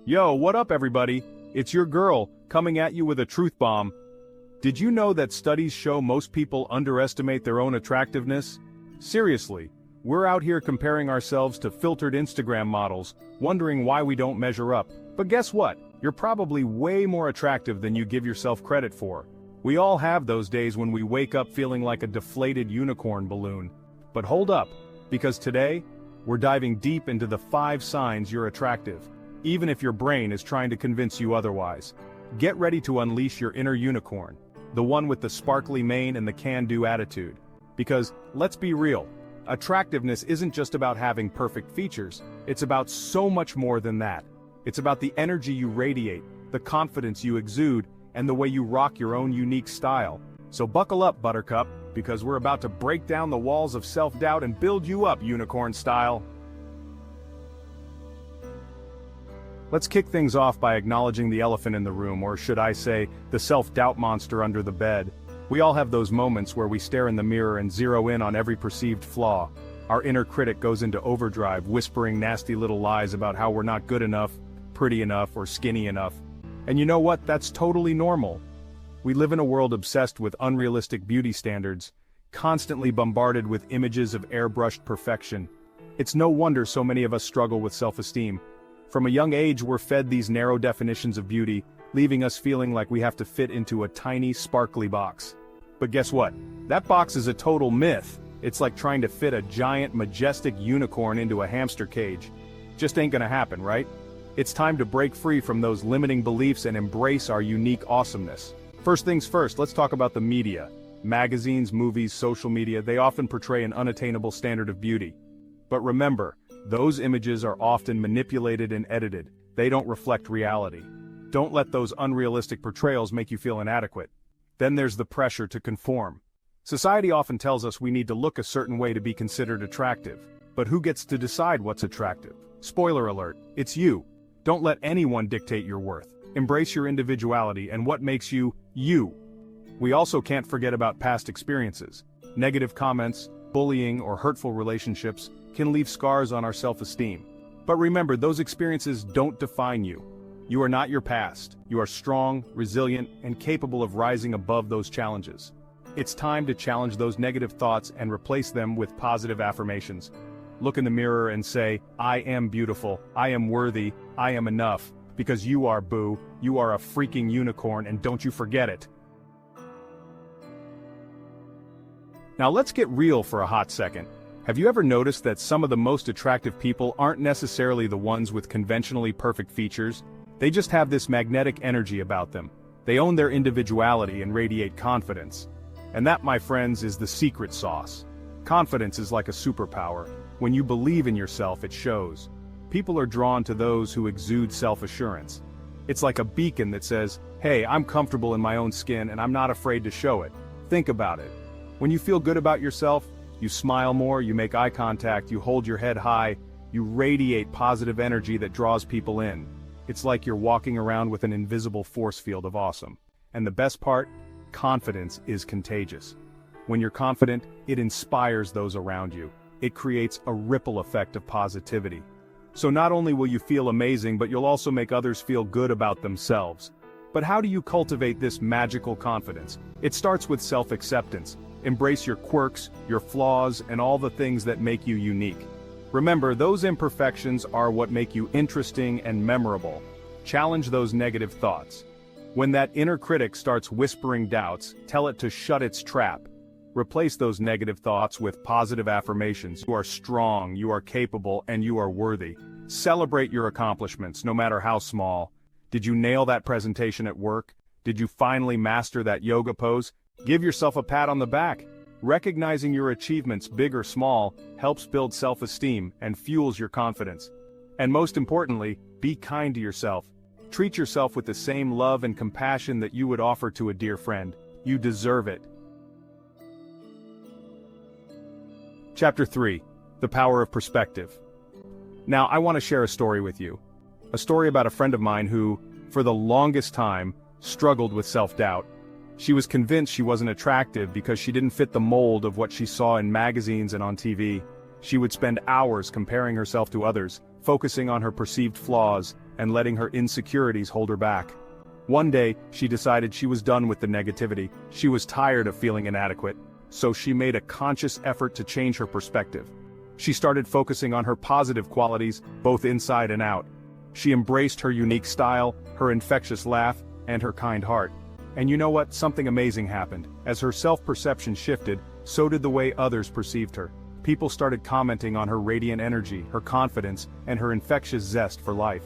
Yo, what up everybody? It's your girl, coming at you with a truth bomb. Did you know that studies show most people underestimate their own attractiveness? Seriously, we're out here comparing ourselves to filtered Instagram models, wondering why we don't measure up. But guess what? You're probably way more attractive than you give yourself credit for. We all have those days when we wake up feeling like a deflated unicorn balloon. But hold up, because today, we're diving deep into the 5 signs you're attractive, even if your brain is trying to convince you otherwise. Get ready to unleash your inner unicorn, the one with the sparkly mane and the can-do attitude. Because, let's be real, attractiveness isn't just about having perfect features, it's about so much more than that. It's about the energy you radiate, the confidence you exude, and the way you rock your own unique style. So buckle up, Buttercup, because we're about to break down the walls of self-doubt and build you up unicorn style. Let's kick things off by acknowledging the elephant in the room, or should I say, the self-doubt monster under the bed. We all have those moments where we stare in the mirror and zero in on every perceived flaw. Our inner critic goes into overdrive, whispering nasty little lies about how we're not good enough, pretty enough, or skinny enough. And you know what? That's totally normal. We live in a world obsessed with unrealistic beauty standards, constantly bombarded with images of airbrushed perfection. It's no wonder so many of us struggle with self-esteem. From a young age we're fed these narrow definitions of beauty, leaving us feeling like we have to fit into a tiny, sparkly box. But guess what? That box is a total myth. It's like trying to fit a giant, majestic unicorn into a hamster cage. Just ain't gonna happen, right? It's time to break free from those limiting beliefs and embrace our unique awesomeness. First things first, let's talk about the media. Magazines, movies, social media, they often portray an unattainable standard of beauty. But remember, those images are often manipulated and edited. They don't reflect reality. Don't let those unrealistic portrayals make you feel inadequate. Then there's the pressure to conform. Society often tells us we need to look a certain way to be considered attractive. But who gets to decide what's attractive? Spoiler alert, it's you. Don't let anyone dictate your worth. Embrace your individuality and what makes you, you. We also can't forget about past experiences. Negative comments, bullying, or hurtful relationships can leave scars on our self-esteem. But remember, those experiences don't define you. You are not your past. You are strong, resilient, and capable of rising above those challenges. It's time to challenge those negative thoughts and replace them with positive affirmations. Look in the mirror and say, I am beautiful, I am worthy, I am enough. Because you are, boo, you are a freaking unicorn, and don't you forget it. Now let's get real for a hot second. Have you ever noticed that some of the most attractive people aren't necessarily the ones with conventionally perfect features? They just have this magnetic energy about them. They own their individuality and radiate confidence. And that, my friends, is the secret sauce. Confidence is like a superpower. When you believe in yourself, it shows. People are drawn to those who exude self-assurance. It's like a beacon that says, hey, I'm comfortable in my own skin and I'm not afraid to show it. Think about it. When you feel good about yourself, you smile more, you make eye contact, you hold your head high, you radiate positive energy that draws people in. It's like you're walking around with an invisible force field of awesome. And the best part? Confidence is contagious. When you're confident, it inspires those around you. It creates a ripple effect of positivity. So not only will you feel amazing, but you'll also make others feel good about themselves. But how do you cultivate this magical confidence? It starts with self-acceptance. Embrace your quirks, your flaws, and all the things that make you unique. Remember, those imperfections are what make you interesting and memorable. Challenge those negative thoughts. When that inner critic starts whispering doubts, tell it to shut its trap. Replace those negative thoughts with positive affirmations. You are strong, you are capable, and you are worthy. Celebrate your accomplishments, no matter how small. Did you nail that presentation at work? Did you finally master that yoga pose? Give yourself a pat on the back. Recognizing your achievements, big or small, helps build self-esteem and fuels your confidence. And most importantly, be kind to yourself. Treat yourself with the same love and compassion that you would offer to a dear friend. You deserve it. Chapter 3. The Power of Perspective. Now, I want to share a story with you. A story about a friend of mine who, for the longest time, struggled with self-doubt. She was convinced she wasn't attractive because she didn't fit the mold of what she saw in magazines and on TV. She would spend hours comparing herself to others, focusing on her perceived flaws, and letting her insecurities hold her back. One day, she decided she was done with the negativity. She was tired of feeling inadequate, so she made a conscious effort to change her perspective. She started focusing on her positive qualities, both inside and out. She embraced her unique style, her infectious laugh, and her kind heart. And you know what? Something amazing happened. As her self-perception shifted, so did the way others perceived her. People started commenting on her radiant energy, her confidence, and her infectious zest for life.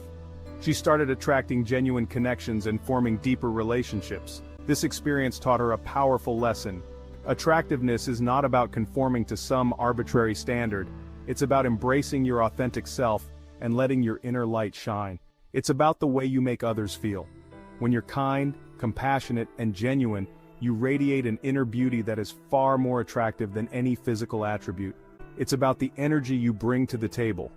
She started attracting genuine connections and forming deeper relationships. This experience taught her a powerful lesson. Attractiveness is not about conforming to some arbitrary standard. It's about embracing your authentic self and letting your inner light shine. It's about the way you make others feel. When you're kind, compassionate, and genuine, you radiate an inner beauty that is far more attractive than any physical attribute. It's about the energy you bring to the table.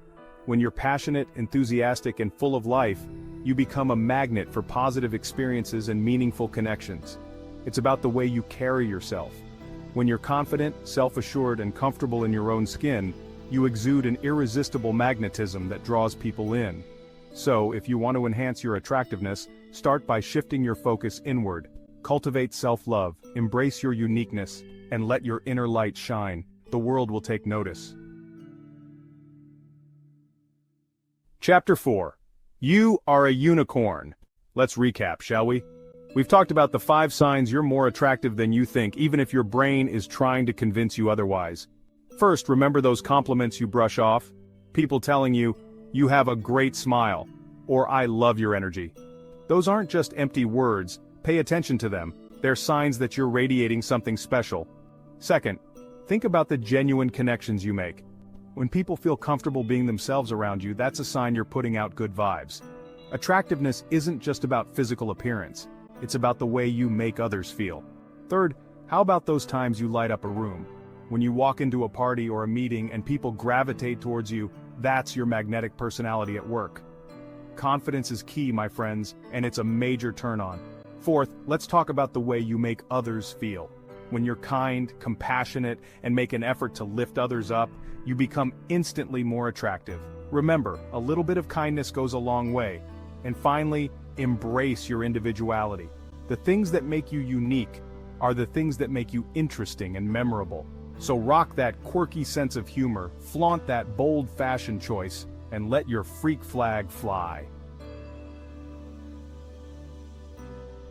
When you're passionate, enthusiastic, and full of life, you become a magnet for positive experiences and meaningful connections. It's about the way you carry yourself. When you're confident, self-assured, and comfortable in your own skin, you exude an irresistible magnetism that draws people in. So, if you want to enhance your attractiveness, start by shifting your focus inward. Cultivate self-love, embrace your uniqueness, and let your inner light shine. The world will take notice. Chapter 4. You are a unicorn. Let's recap, shall we? We've talked about the 5 signs you're more attractive than you think, even if your brain is trying to convince you otherwise. First, remember those compliments you brush off? People telling you, "You have a great smile," or "I love your energy." Those aren't just empty words. Pay attention to them. They're signs that you're radiating something special. Second, think about the genuine connections you make. When people feel comfortable being themselves around you, that's a sign you're putting out good vibes. Attractiveness isn't just about physical appearance. It's about the way you make others feel. Third, how about those times you light up a room? When you walk into a party or a meeting and people gravitate towards you, that's your magnetic personality at work. Confidence is key, my friends, and it's a major turn-on. Fourth, let's talk about the way you make others feel. When you're kind, compassionate, and make an effort to lift others up, you become instantly more attractive. Remember, a little bit of kindness goes a long way. And finally, embrace your individuality. The things that make you unique are the things that make you interesting and memorable. So rock that quirky sense of humor, flaunt that bold fashion choice, and let your freak flag fly.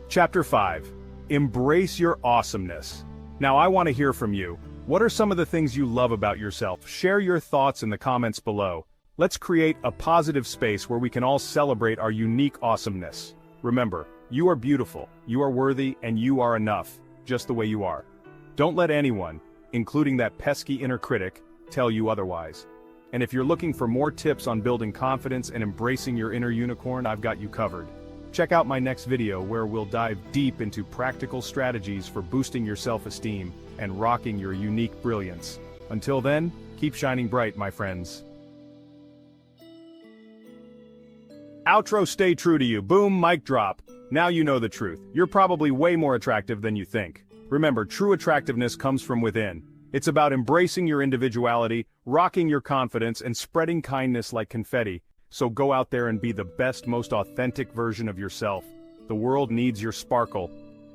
Chapter 5. Embrace your awesomeness. Now I want to hear from you. What are some of the things you love about yourself? Share your thoughts in the comments below. Let's create a positive space where we can all celebrate our unique awesomeness. Remember, you are beautiful, you are worthy, and you are enough, just the way you are. Don't let anyone, including that pesky inner critic, tell you otherwise. And if you're looking for more tips on building confidence and embracing your inner unicorn, I've got you covered. Check out my next video where we'll dive deep into practical strategies for boosting your self-esteem and rocking your unique brilliance. Until then, keep shining bright, my friends. Outro, stay true to you. Boom, mic drop. Now you know the truth. You're probably way more attractive than you think. Remember, true attractiveness comes from within. It's about embracing your individuality, rocking your confidence, and spreading kindness like confetti. So go out there and be the best, most authentic version of yourself. The world needs your sparkle.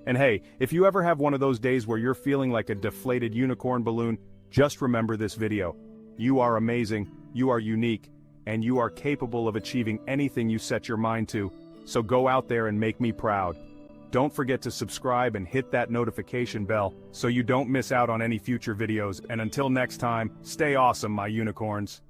And hey, if you ever have one of those days where you're feeling like a deflated unicorn balloon, just remember this video. You are amazing, you are unique, and you are capable of achieving anything you set your mind to. So go out there and make me proud. Don't forget to subscribe and hit that notification bell so you don't miss out on any future videos. And until next time, stay awesome, my unicorns.